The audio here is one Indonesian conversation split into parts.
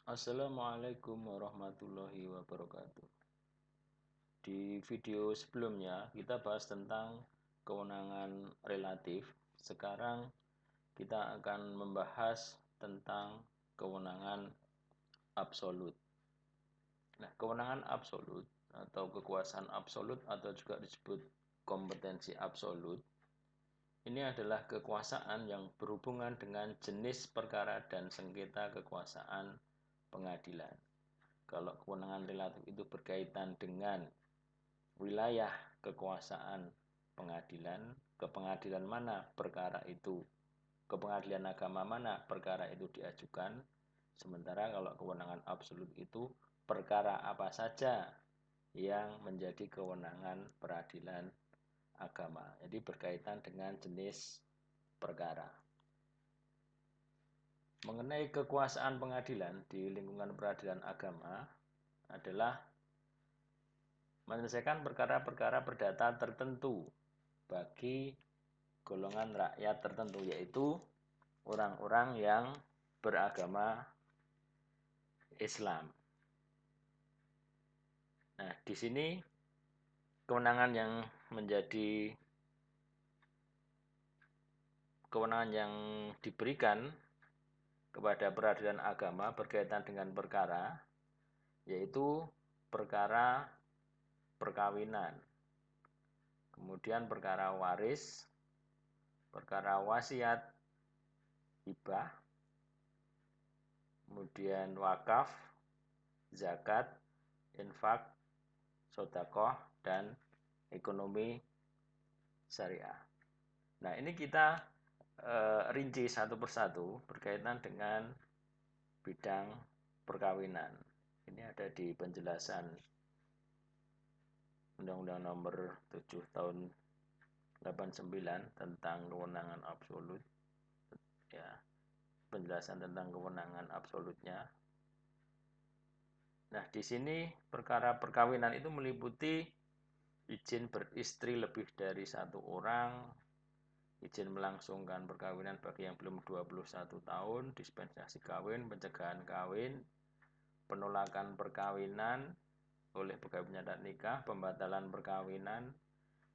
Assalamualaikum warahmatullahi wabarakatuh. Di video sebelumnya kita bahas tentang kewenangan relatif. Sekarang kita akan membahas tentang kewenangan absolut. Nah, kewenangan absolut atau kekuasaan absolut atau juga disebut kompetensi absolut ini adalah kekuasaan yang berhubungan dengan jenis perkara dan sengketa kekuasaan pengadilan. Kalau kewenangan relatif itu berkaitan dengan wilayah kekuasaan pengadilan, ke pengadilan mana perkara itu, ke pengadilan agama mana perkara itu diajukan. Sementara kalau kewenangan absolut itu perkara apa saja yang menjadi kewenangan peradilan agama. Jadi berkaitan dengan jenis perkara. Mengenai kekuasaan pengadilan di lingkungan peradilan agama adalah menyelesaikan perkara-perkara perdata tertentu bagi golongan rakyat tertentu, yaitu orang-orang yang beragama Islam. Nah, di sini kewenangan yang diberikan kepada peradilan agama berkaitan dengan perkara, yaitu perkara perkawinan, kemudian perkara waris, perkara wasiat, hibah, kemudian wakaf, zakat, infak, sedekah, dan ekonomi syariah. Nah, ini kita rinci satu persatu berkaitan dengan bidang perkawinan. Ini ada di penjelasan Undang-Undang Nomor 7 Tahun 89 tentang kewenangan absolut. Ya, penjelasan tentang kewenangan absolutnya. Nah, di sini perkara perkawinan itu meliputi izin beristri lebih dari satu orang, izin melangsungkan perkawinan bagi yang belum 21 tahun, dispensasi kawin, pencegahan kawin, penolakan perkawinan oleh pegawai pencatat nikah, pembatalan perkawinan,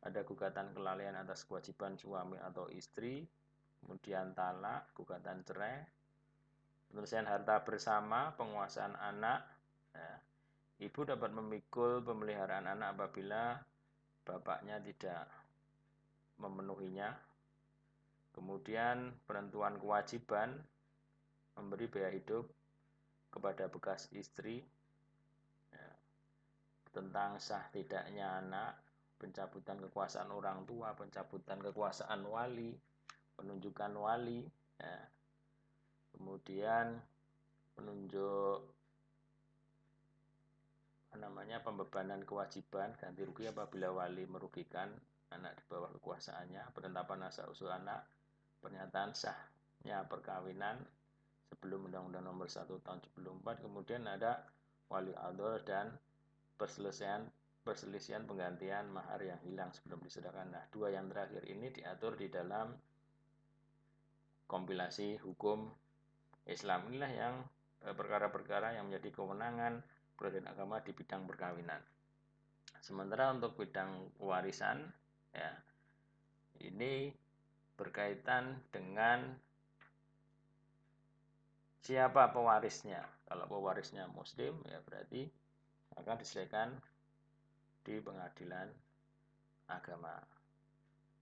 ada gugatan kelalaian atas kewajiban suami atau istri, kemudian talak, gugatan cerai, penyelesaian harta bersama, penguasaan anak. Nah, ibu dapat memikul pemeliharaan anak apabila bapaknya tidak memenuhinya. Kemudian penentuan kewajiban memberi biaya hidup kepada bekas istri, ya, tentang sah tidaknya anak, pencabutan kekuasaan orang tua, pencabutan kekuasaan wali, penunjukan wali, ya. Kemudian penunjuk pembebanan kewajiban ganti rugi apabila wali merugikan anak di bawah kekuasaannya, penetapan asal usul anak, pernyataan sahnya perkawinan sebelum Undang-Undang Nomor 1 Tahun 74, kemudian ada wali adol dan perselisihan penggantian mahar yang hilang sebelum diserahkan. Nah, dua yang terakhir ini diatur di dalam kompilasi hukum Islam. Inilah yang perkara-perkara yang menjadi kewenangan peradilan agama di bidang perkawinan. Sementara untuk bidang warisan, ya, ini berkaitan dengan siapa pewarisnya. Kalau pewarisnya muslim, ya berarti akan diselesaikan di pengadilan agama.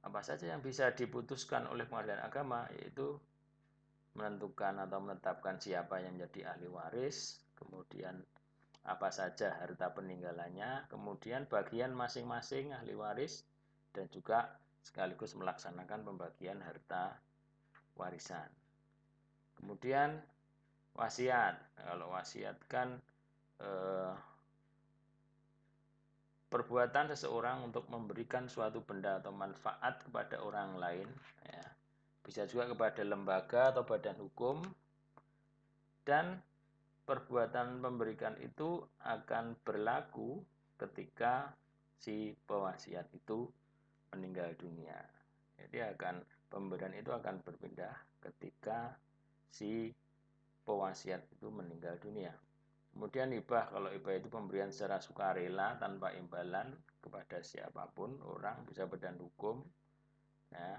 Apa saja yang bisa diputuskan oleh pengadilan agama, yaitu menentukan atau menetapkan siapa yang menjadi ahli waris, kemudian apa saja harta peninggalannya, kemudian bagian masing-masing ahli waris, dan juga sekaligus melaksanakan pembagian harta warisan. Kemudian wasiat. Kalau wasiat kan perbuatan seseorang untuk memberikan suatu benda atau manfaat kepada orang lain, ya. Bisa juga kepada lembaga atau badan hukum, dan perbuatan memberikan itu akan berlaku ketika si pewasiat itu meninggal dunia. Jadi pemberian itu akan berpindah ketika si pewasiat itu meninggal dunia. Kemudian hibah, kalau hibah itu pemberian secara sukarela tanpa imbalan kepada siapapun, orang bisa badan hukum, ya,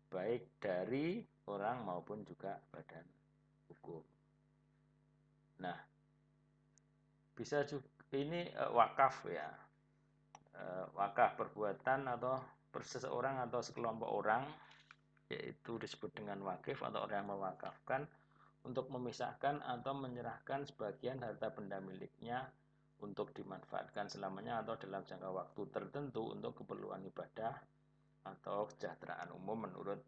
baik dari orang maupun juga badan hukum. Nah, bisa juga ini wakaf ya, wakaf perbuatan atau seseorang atau sekelompok orang, yaitu disebut dengan wakif atau orang yang mewakafkan untuk memisahkan atau menyerahkan sebagian harta benda miliknya untuk dimanfaatkan selamanya atau dalam jangka waktu tertentu untuk keperluan ibadah atau kesejahteraan umum menurut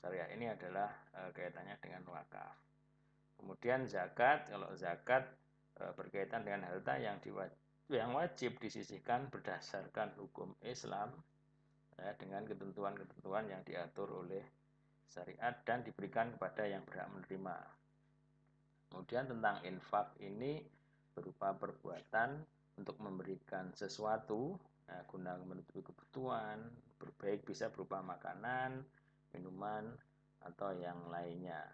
syariah. Ini adalah kaitannya dengan wakaf. Kemudian zakat, kalau zakat berkaitan dengan harta yang wajib disisihkan berdasarkan hukum Islam dengan ketentuan-ketentuan yang diatur oleh syariat dan diberikan kepada yang berhak menerima. Kemudian tentang infak ini berupa perbuatan untuk memberikan sesuatu guna menutupi kebutuhan, baik bisa berupa makanan, minuman, atau yang lainnya.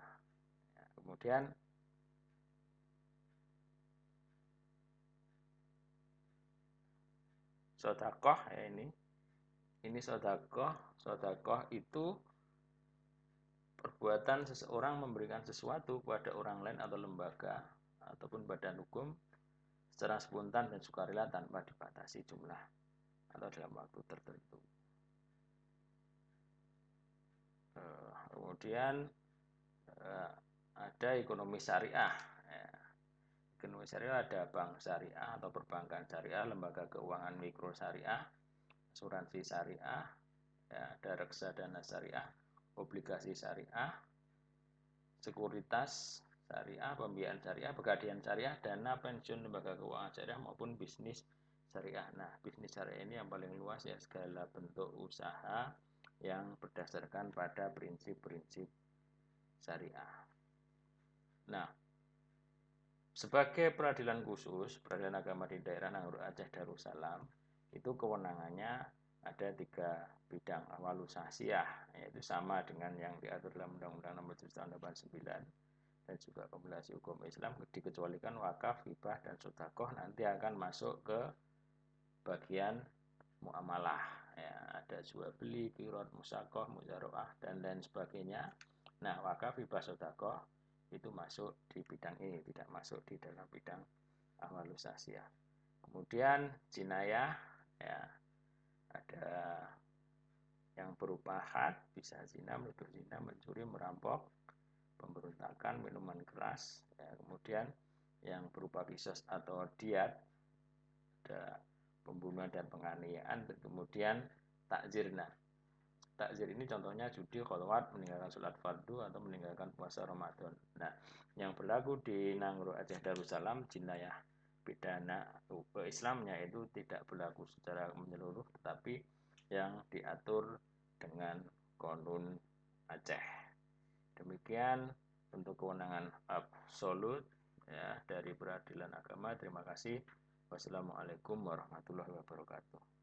Kemudian sodakoh ini sodakoh itu perbuatan seseorang memberikan sesuatu kepada orang lain atau lembaga ataupun badan hukum secara spontan dan sukarela tanpa dibatasi jumlah atau dalam waktu tertentu. Kemudian ada ekonomi syariah. Ekonomi syariah ada bank syariah atau perbankan syariah, lembaga keuangan mikro syariah, asuransi syariah, ada reksadana syariah, obligasi syariah, sekuritas syariah, pembiayaan syariah, pegadaian syariah, dana pensiun lembaga keuangan syariah maupun bisnis syariah. Nah, bisnis syariah ini yang paling luas ya, segala bentuk usaha yang berdasarkan pada prinsip-prinsip syariah. Nah, sebagai peradilan khusus, peradilan agama di daerah Nangguru Aceh Darussalam, itu kewenangannya ada 3 bidang awalusasiyah, yaitu sama dengan yang diatur dalam Undang-Undang Nomor 7 Tahun 89 dan juga kompilasi hukum Islam, dikecualikan wakaf, hibah, dan sodakoh nanti akan masuk ke bagian muamalah. Ya, ada jual beli, qirot, musakoh, muzaroah, dan lain sebagainya. Nah, wakaf, hibah, sodakoh itu masuk di bidang ini, tidak masuk di dalam bidang awalusasiyah. Kemudian jinayah, ya, ada yang berupa had, bisa zina, menuduh zina, mencuri, merampok, pemberontakan, minuman keras, ya, kemudian yang berupa kisos atau diat, ada pembunuhan dan penganiayaan, dan kemudian takzir. Nah, takzir ini contohnya judi, kholwat, meninggalkan sholat fardu, atau meninggalkan puasa Ramadan. Nah, yang berlaku di Nangguru Aceh Darussalam, jinayah pidana Islamnya itu tidak berlaku secara menyeluruh, tetapi yang diatur dengan Qonun Aceh. Demikian untuk kewenangan absolut ya dari peradilan agama. Terima kasih. Wassalamualaikum warahmatullahi wabarakatuh.